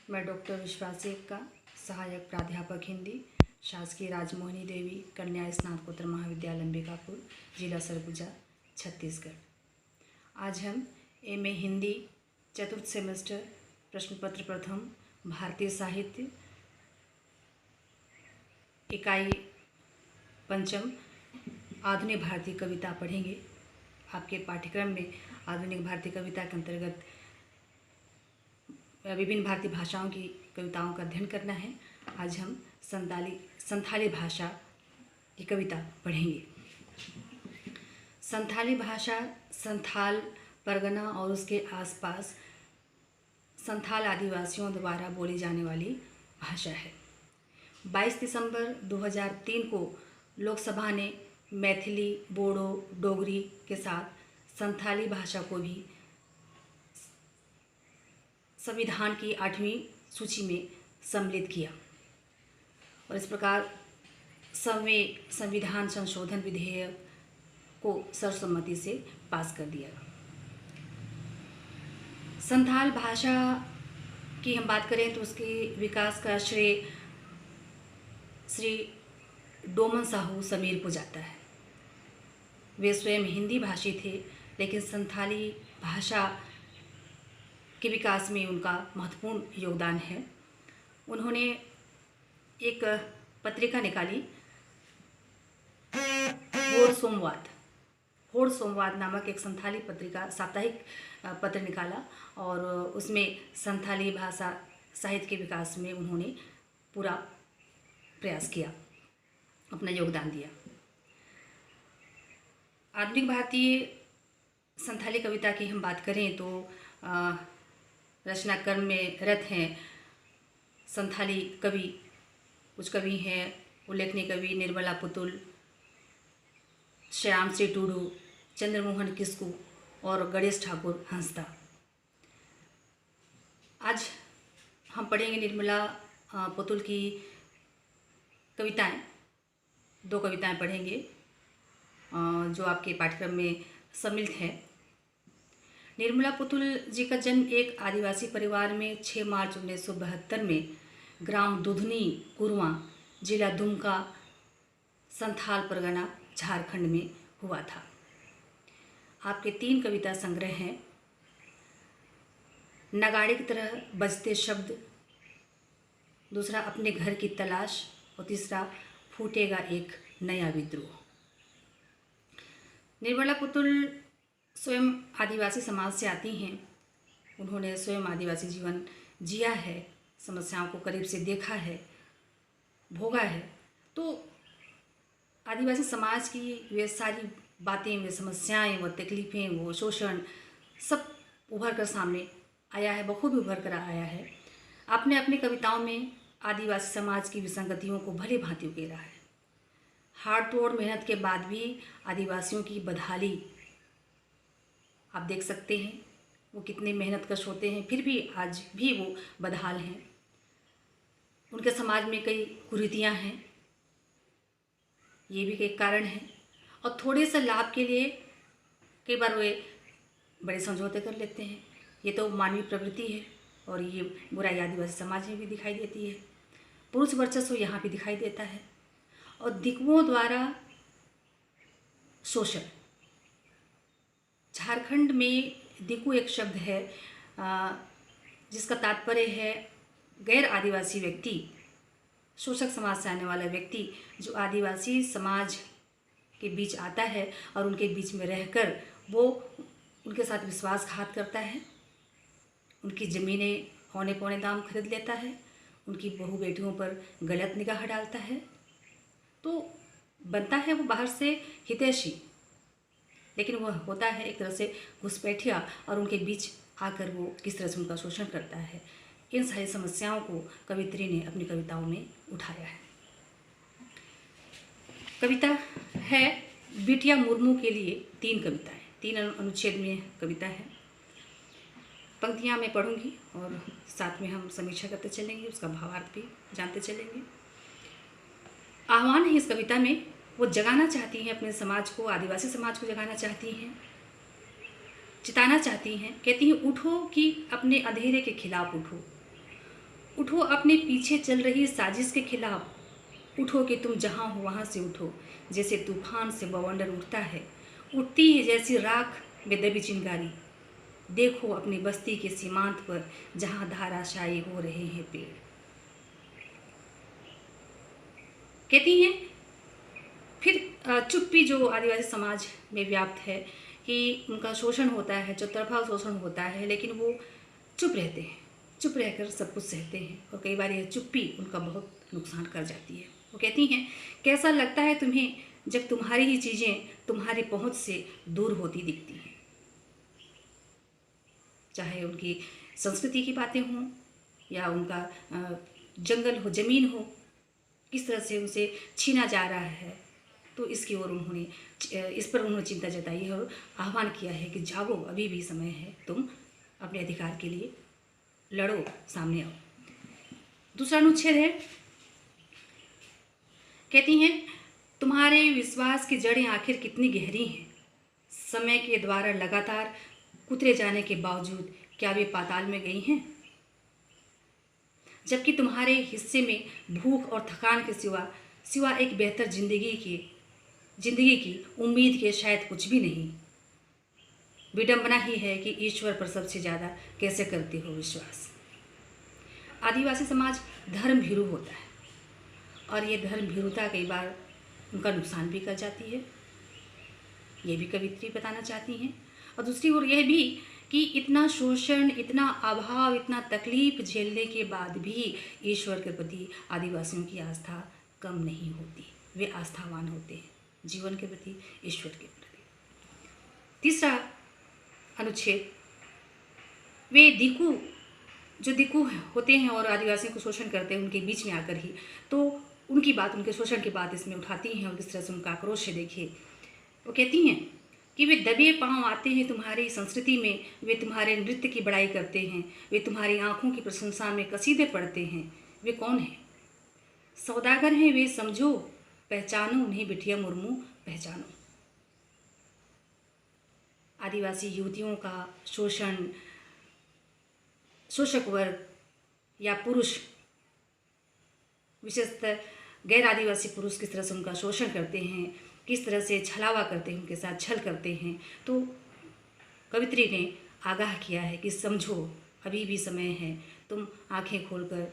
मैं डॉक्टर विश्वासी एक्का, सहायक प्राध्यापक हिंदी, शासकीय राजमोहिनी देवी कन्या स्नातकोत्तर महाविद्यालय अंबिकापुर, जिला सरगुजा, छत्तीसगढ़। आज हम एमए हिंदी चतुर्थ सेमेस्टर प्रश्न पत्र प्रथम भारतीय साहित्य इकाई पंचम आधुनिक भारतीय कविता पढ़ेंगे। आपके पाठ्यक्रम में आधुनिक भारतीय कविता के अंतर्गत विभिन्न भारतीय भाषाओं की कविताओं का अध्ययन करना है। आज हम संथाली भाषा की कविता पढ़ेंगे। संथाली भाषा संथाल परगना और उसके आसपास संथाल आदिवासियों द्वारा बोली जाने वाली भाषा है। 22 दिसंबर 2003 को लोकसभा ने मैथिली, बोडो, डोगरी के साथ संथाली भाषा को भी संविधान की 8वीं सूची में सम्मिलित किया और इस प्रकार संविधान संशोधन विधेयक को सर्वसम्मति से पास कर दिया। संथाल भाषा की हम बात करें तो उसके विकास का श्रेय श्री डोमन साहू समीर को जाता है। वे स्वयं हिंदी भाषी थे, लेकिन संथाली भाषा के विकास में उनका महत्वपूर्ण योगदान है। उन्होंने एक पत्रिका निकाली, होड़ सोमवाद नामक एक संथाली पत्रिका, साप्ताहिक पत्र निकाला और उसमें संथाली भाषा साहित्य के विकास में उन्होंने पूरा प्रयास किया, अपना योगदान दिया। आधुनिक भारतीय संथाली कविता की हम बात करें तो रचना क्रम में रत हैं संथाली कवि। कुछ कवि हैं उल्लेखनीय कवि निर्मला पुतुल, श्याम श्री टूडू, चंद्रमोहन किस्कू और गणेश ठाकुर हंसदा। आज हम पढ़ेंगे निर्मला पुतुल की कविताएं। 2 कविताएं पढ़ेंगे जो आपके पाठ्यक्रम में सम्मिलित है। निर्मला पुतुल जी का जन्म एक आदिवासी परिवार में 6 मार्च 1972 में ग्राम दुधनी कुरवा, जिला दुमका, संथाल परगना, झारखंड में हुआ था। आपके 3 कविता संग्रह हैं। नगाड़े की तरह बजते शब्द, दूसरा अपने घर की तलाश और तीसरा फूटेगा एक नया विद्रोह। निर्मला पुतुल स्वयं आदिवासी समाज से आती हैं। उन्होंने स्वयं आदिवासी जीवन जिया है, समस्याओं को करीब से देखा है, भोगा है। तो आदिवासी समाज की वे सारी बातें, वे समस्याएं, वो तकलीफ़ें, वो शोषण सब उभर कर सामने आया है, बखूबी उभर कर आया है। आपने अपनी कविताओं में आदिवासी समाज की विसंगतियों को भली भांति उकेरा है। हाड़ तोड़ मेहनत के बाद भी आदिवासियों की बदहाली आप देख सकते हैं। वो कितने मेहनतकश होते हैं, फिर भी आज भी वो बदहाल हैं। उनके समाज में कई कुरीतियाँ हैं, ये भी एक कारण है। और थोड़े से लाभ के लिए कई बार वे बड़े समझौते कर लेते हैं। ये तो मानवीय प्रवृत्ति है और ये बुराई आदिवासी समाज में भी दिखाई देती है। पुरुष वर्चस्व यहाँ भी दिखाई देता है और दिकुओं द्वारा शोषण। झारखंड में दिकु एक शब्द है जिसका तात्पर्य है गैर आदिवासी व्यक्ति, शोषक समाज से आने वाला व्यक्ति जो आदिवासी समाज के बीच आता है और उनके बीच में रहकर वो उनके साथ विश्वासघात करता है, उनकी ज़मीनें औने पौने दाम खरीद लेता है, उनकी बहू बेटियों पर गलत निगाह डालता है। तो बनता है वो बाहर से हितैषी, लेकिन वह होता है एक तरह से घुसपैठिया और उनके बीच आकर वो किस तरह से उनका शोषण करता है। इन सारी समस्याओं को कवित्री ने अपनी कविताओं में उठाया है। कविता है बिटिया मुर्मू के लिए 3 कविताएं, 3 अनुच्छेद में कविता है। पंक्तियां मैं पढ़ूंगी और साथ में हम समीक्षा करते चलेंगे, उसका भावार्थ भी जानते चलेंगे। आह्वान है इस कविता में, वो जगाना चाहती हैं अपने समाज को, आदिवासी समाज को जगाना चाहती हैं, चिताना चाहती हैं। कहती हैं उठो कि अपने अंधेरे के खिलाफ उठो, उठो अपने पीछे चल रही साजिश के खिलाफ, उठो कि तुम जहाँ हो वहाँ से उठो। जैसे तूफान से बवंडर उठता है, उठती है जैसी राख में दबी चिंगारी। देखो अपनी बस्ती के सीमांत पर जहाँ धाराशायी हो रहे हैं पेड़। कहती हैं फिर चुप्पी जो आदिवासी समाज में व्याप्त है कि उनका शोषण होता है, चौतरफा शोषण होता है, लेकिन वो चुप रहते हैं, चुप रहकर सब कुछ सहते हैं और कई बार यह चुप्पी उनका बहुत नुकसान कर जाती है। वो कहती हैं कैसा लगता है तुम्हें जब तुम्हारी ही चीज़ें तुम्हारी पहुंच से दूर होती दिखती हैं। चाहे उनकी संस्कृति की बातें हों या उनका जंगल हो, ज़मीन हो, किस तरह से उनसे छीना जा रहा है, तो इसकी ओर उन्होंने इस पर उन्होंने चिंता जताई है और आह्वान किया है कि जागो, अभी भी समय है, तुम अपने अधिकार के लिए लड़ो, सामने आओ। दूसरा अनुच्छेद है, कहती हैं तुम्हारे विश्वास की जड़ें आखिर कितनी गहरी हैं। समय के द्वारा लगातार कुतरे जाने के बावजूद क्या वे पाताल में गई हैं, जबकि तुम्हारे हिस्से में भूख और थकान के सिवा एक बेहतर जिंदगी की उम्मीद के शायद कुछ भी नहीं। विडंबना ही है कि ईश्वर पर सबसे ज़्यादा कैसे करते हो विश्वास। आदिवासी समाज धर्म भीरू होता है और ये धर्म भीरुता कई बार उनका नुकसान भी कर जाती है, ये भी कवित्री बताना चाहती हैं। और दूसरी ओर यह भी कि इतना शोषण, इतना अभाव, इतना तकलीफ झेलने के बाद भी ईश्वर के प्रति आदिवासियों की आस्था कम नहीं होती, वे आस्थावान होते हैं जीवन के प्रति, ईश्वर के प्रति। तीसरा अनुच्छेद, वे दिकू होते हैं और आदिवासियों को शोषण करते हैं, उनके बीच में आकर ही तो उनकी बात, उनके शोषण की बात इसमें उठाती हैं और किस तरह से उनका आक्रोश है देखिए। वो कहती हैं कि वे दबे पांव आते हैं तुम्हारी संस्कृति में, वे तुम्हारे नृत्य की बड़ाई करते हैं, वे तुम्हारी आँखों की प्रशंसा में कसीदे पढ़ते हैं। वे कौन हैं? सौदागर हैं वे, समझो, पहचानो उन्हें, बिटिया मुर्मू पहचानो। आदिवासी युवतियों का शोषण, शोषक वर्ग या पुरुष, विशेषतः गैर आदिवासी पुरुष किस तरह से उनका शोषण करते हैं, किस तरह से छलावा करते हैं, उनके साथ छल करते हैं, तो कवित्री ने आगाह किया है कि समझो, अभी भी समय है, तुम आंखें खोलकर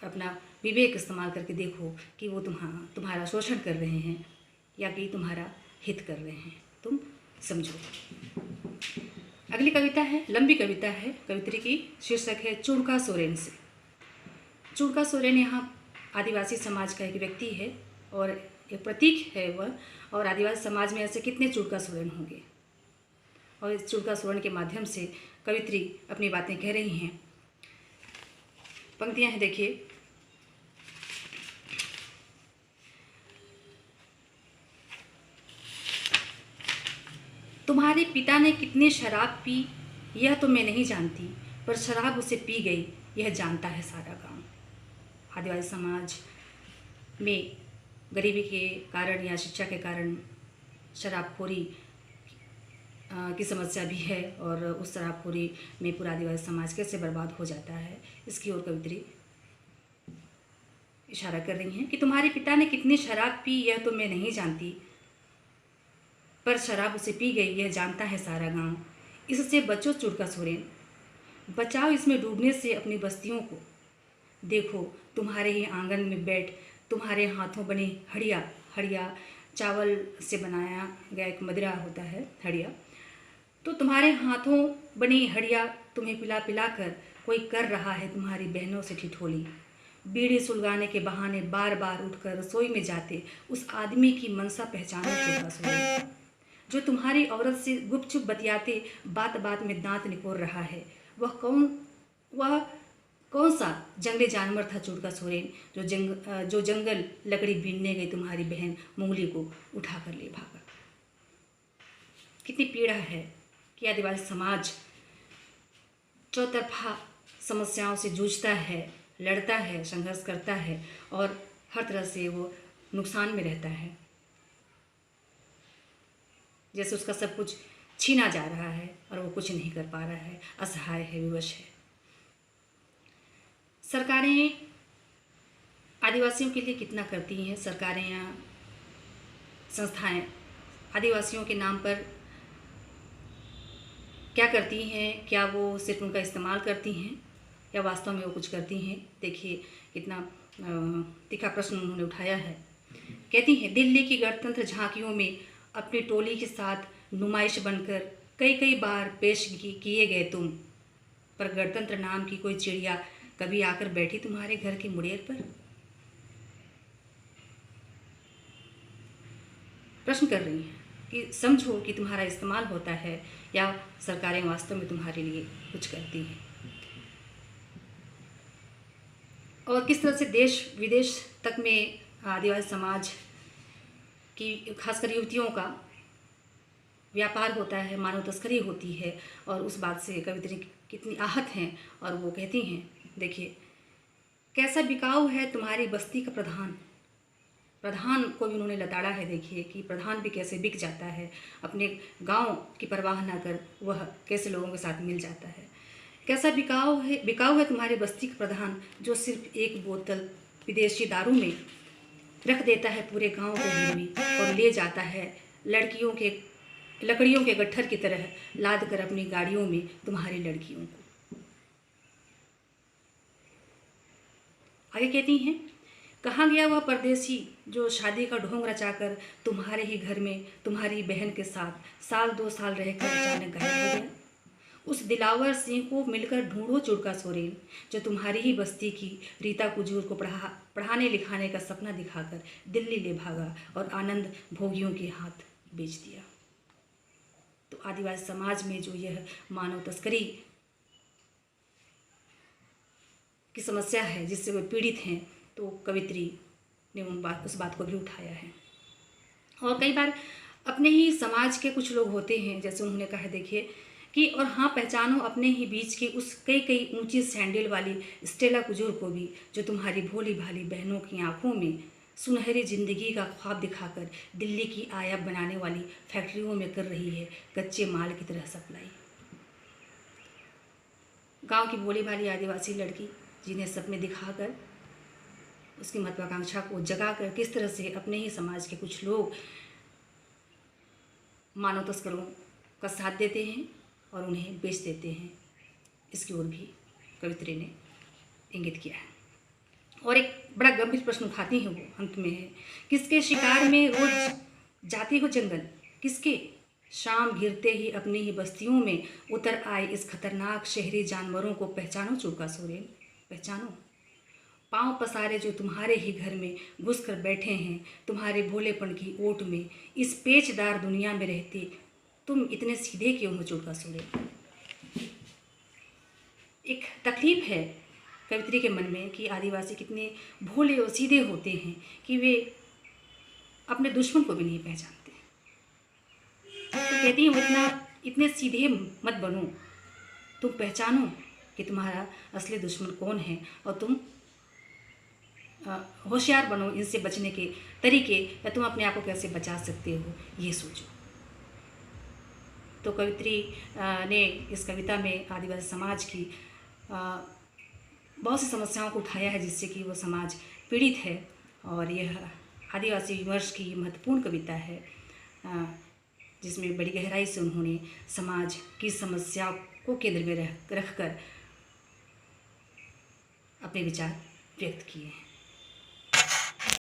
अपना विवेक इस्तेमाल करके देखो कि वो तुम्हारा शोषण कर रहे हैं या कि तुम्हारा हित कर रहे हैं, तुम समझो। अगली कविता है, लंबी कविता है, कवित्री की शीर्षक है चुड़का सोरेन से। चुड़का सोरेन यहाँ आदिवासी समाज का एक व्यक्ति है और एक प्रतीक है वह, और आदिवासी समाज में ऐसे कितने चुड़का सोरेन होंगे। और इस चुड़का सोरेन के माध्यम से कवित्री अपनी बातें कह रही हैं। पंक्तियां हैं देखिए, तुम्हारे पिता ने कितनी शराब पी यह तो मैं नहीं जानती, पर शराब उसे पी गई यह जानता है सारा गांव। आदिवासी समाज में गरीबी के कारण या शिक्षा के कारण शराबखोरी की समस्या भी है और उस शराबखोरी में पूरा आदिवासी समाज कैसे बर्बाद हो जाता है, इसकी ओर कवित्री इशारा कर रही हैं कि तुम्हारे पिता ने कितनी शराब पी यह तो मैं नहीं जानती, पर शराब उसे पी गई यह जानता है सारा गांव। इससे बचो चुड़का सोरेन, बचाओ इसमें डूबने से अपनी बस्तियों को। देखो तुम्हारे ही आंगन में बैठ तुम्हारे हाथों बने हड़िया चावल से बनाया गया एक मदिरा होता है हड़िया, तो तुम्हारे हाथों बनी हड़िया तुम्हें पिला पिला कर कोई कर रहा है तुम्हारी बहनों से ठिठोली। बीड़ी सुलगाने के बहाने बार बार उठकर रसोई में जाते उस आदमी की मनसा पहचानो चुड़का सोरेन, जो तुम्हारी औरत से गुपचुप बतियाते बात बात में दांत निकोर रहा है। वह कौन सा जंगली जानवर था चुड़का सोरेन, जो जंगल लकड़ी बीनने गई तुम्हारी बहन मुंगली को उठा कर ले भागा। कितनी पीड़ा है कि आदिवासी समाज चौतरफा समस्याओं से जूझता है, लड़ता है, संघर्ष करता है और हर तरह से वो नुकसान में रहता है, जैसे उसका सब कुछ छीना जा रहा है और वो कुछ नहीं कर पा रहा है, असहाय है, विवश है। सरकारें आदिवासियों के लिए कितना करती हैं, सरकारें या संस्थाएं आदिवासियों के नाम पर क्या करती हैं? क्या वो सिर्फ उनका इस्तेमाल करती हैं या वास्तव में वो कुछ करती हैं? देखिए कितना तीखा प्रश्न उन्होंने उठाया है। कहती हैं, दिल्ली की गणतंत्र झांकियों में अपनी टोली के साथ नुमाइश बनकर कई कई बार पेश किए गए तुम, पर गणतंत्र नाम की कोई चिड़िया कभी आकर बैठी तुम्हारे घर की मुड़ेर पर? प्रश्न कर रही हैं कि समझो कि तुम्हारा इस्तेमाल होता है या सरकारें वास्तव में तुम्हारे लिए कुछ करती हैं। और किस तरह से देश विदेश तक में आदिवासी समाज की खासकर युवतियों का व्यापार होता है, मानव तस्करी होती है। और उस बात से कवित्री कितनी आहत हैं और वो कहती हैं, देखिए कैसा बिकाऊ है तुम्हारी बस्ती का प्रधान। प्रधान को भी उन्होंने लताड़ा है। देखिए कि प्रधान भी कैसे बिक जाता है, अपने गांव की परवाह ना कर वह कैसे लोगों के साथ मिल जाता है। कैसा बिकाऊ है तुम्हारे बस्ती का प्रधान, जो सिर्फ एक बोतल विदेशी दारू में रख देता है पूरे गांव को गिरवी और ले जाता है लकड़ियों के गट्ठर की तरह लाद कर अपनी गाड़ियों में तुम्हारी लड़कियों को। आगे कहती हैं, कहाँ गया वह परदेसी जो शादी का ढोंग रचाकर तुम्हारे ही घर में तुम्हारी बहन के साथ साल 2 साल रहकर अचानक गायब हो गया। उस दिलावर सिंह को मिलकर ढूंढो चुड़का सोरेन, जो तुम्हारी ही बस्ती की रीता कुजूर को पढ़ाने लिखाने का सपना दिखाकर दिल्ली ले भागा और आनंद भोगियों के हाथ बेच दिया। तो आदिवासी समाज में जो यह मानव तस्करी की समस्या है जिससे वे पीड़ित हैं, तो कवित्री ने उस बात को भी उठाया है। और कई बार अपने ही समाज के कुछ लोग होते हैं, जैसे उन्होंने कहा, देखिए कि और हाँ पहचानो अपने ही बीच की उस कई ऊंची सैंडल वाली स्टेला कुजूर को भी, जो तुम्हारी भोली भाली बहनों की आंखों में सुनहरी जिंदगी का ख्वाब दिखाकर दिल्ली की आया बनाने वाली फैक्ट्रियों में कर रही है कच्चे माल की तरह सप्लाई। गांव की भोली भाली आदिवासी लड़की जिन्हें सपने दिखाकर उसकी महत्वाकांक्षा को जगाकर किस तरह से अपने ही समाज के कुछ लोग मानव तस्करों का साथ देते हैं और उन्हें बेच देते हैं, इसकी ओर भी कवित्री ने इंगित किया है। और एक बड़ा गंभीर प्रश्न उठाती हैं वो अंत में है, किसके शिकार में रोज जाती हो जंगल, किसके शाम घिरते ही अपनी ही बस्तियों में उतर आए इस खतरनाक शहरी जानवरों को पहचानो चुड़का सोरेन, पहचानो। पांव पसारे जो तुम्हारे ही घर में घुस कर बैठे हैं तुम्हारे भोलेपन की ओट में, इस पेचदार दुनिया में रहते तुम इतने सीधे क्यों हो चुड़का सोरेन। एक तकलीफ है कवित्री के मन में कि आदिवासी कितने भोले और सीधे होते हैं कि वे अपने दुश्मन को भी नहीं पहचानते। तो कहती हैं, वो इतने सीधे मत बनो, तुम पहचानो कि तुम्हारा असली दुश्मन कौन है और तुम होशियार बनो इनसे बचने के तरीके, या तुम अपने आप को कैसे बचा सकते हो ये सोचो। तो कवित्री ने इस कविता में आदिवासी समाज की बहुत सी समस्याओं को उठाया है जिससे कि वो समाज पीड़ित है। और यह आदिवासी विमर्श की महत्वपूर्ण कविता है जिसमें बड़ी गहराई से उन्होंने समाज की समस्या को केंद्र में रखकर अपने विचार व्यक्त किए हैं।